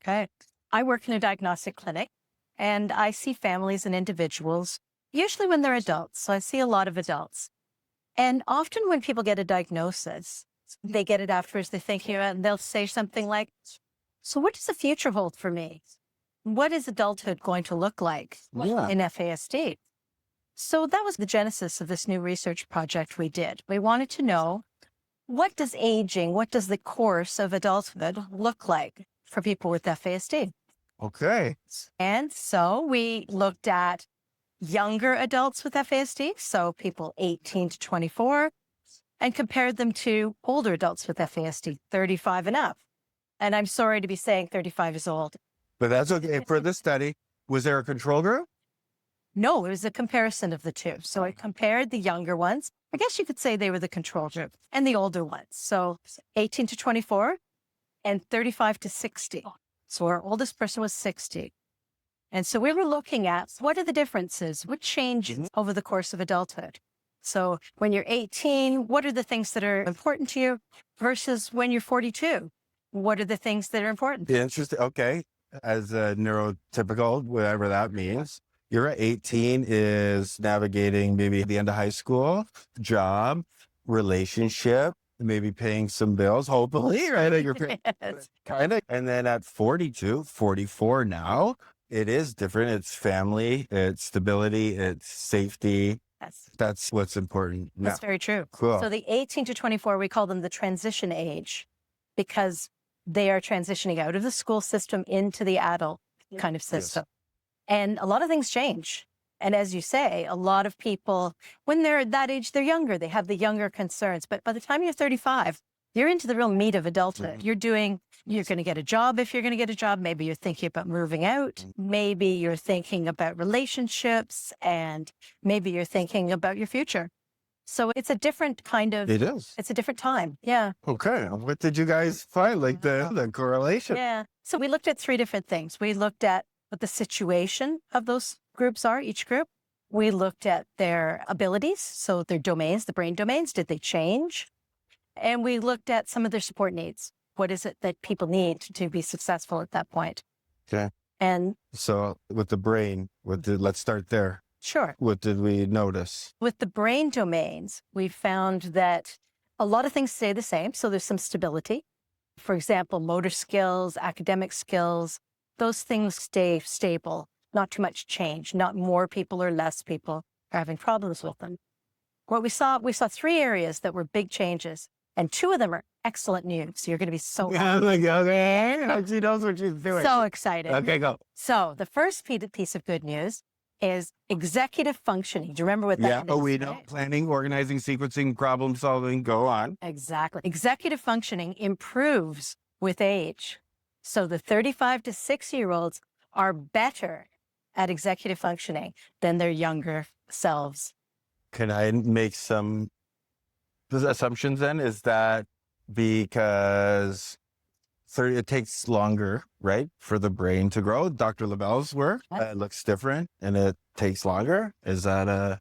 Okay. I work in a diagnostic clinic and I see families and individuals, usually when they're adults. So I see a lot of adults. And often when people get a diagnosis, they get it afterwards, they're thinking about it, and they'll say something like, so what does the future hold for me? What is adulthood going to look like in FASD? So that was the genesis of this new research project we did. We wanted to know, what does aging, what does the course of adulthood look like for people with FASD? Okay. And so we looked at younger adults with FASD, so people 18 to 24, and compared them to older adults with FASD, 35 and up. And I'm sorry to be saying 35 is old. But that's okay. For this study, was there a control group? No, it was a comparison of the two. So it compared the younger ones. I guess you could say they were the control group, and the older ones. So 18 to 24 and 35 to 60. So our oldest person was 60. And so we were looking at, what are the differences? What changes over the course of adulthood? So when you're 18, what are the things that are important to you versus when you're 42? What are the things that are important? Interesting. Okay. As a neurotypical, whatever that means, you're at 18 is navigating maybe the end of high school, job, relationship, maybe paying some bills, hopefully, right? You're paying, Yes. kind of. And then at 42, 44 now, it is different. It's family, it's stability, it's safety. Yes. That's what's important now. That's very true. Cool. So the 18 to 24, we call them the transition age because they are transitioning out of the school system into the adult kind of system. And a lot of things change. And as you say, a lot of people, when they're at that age, they're younger. They have the younger concerns. But by the time you're 35, you're into the real meat of adulthood. You're going to get a job if you're going to get a job. Maybe you're thinking about moving out. Maybe you're thinking about relationships, and maybe you're thinking about your future. So it's a different kind of, It is. it's a different time. Yeah. Okay. What did you guys find? Like the correlation? Yeah. So we looked at three different things. We looked at what the situation of those groups are, each group. We looked at their abilities. So their domains, the brain domains, did they change? And we looked at some of their support needs. What is it that people need to be successful at that point? Okay. And So with the brain, let's start there. sure, What did we notice? with the brain domains, we found that a lot of things stay the same. So there's some stability. For example, motor skills, academic skills, those things stay stable, not too much change, not more people or less people are having problems with them. What we saw three areas that were big changes, and two of them are excellent news. You're going to be so Okay. She knows what she's doing. so excited. Okay, go. So the first piece of good news is executive functioning. Do you remember what that Yeah. is? Oh, we know. Right? Planning, organizing, sequencing, problem solving. Go on. Exactly. Executive functioning improves with age. So the 35 to 60-year-olds are better at executive functioning than their younger selves. Can I make some assumptions then? Is that because it takes longer, right, for the brain to grow? Dr. LaBelle's work looks different and it takes longer. Is that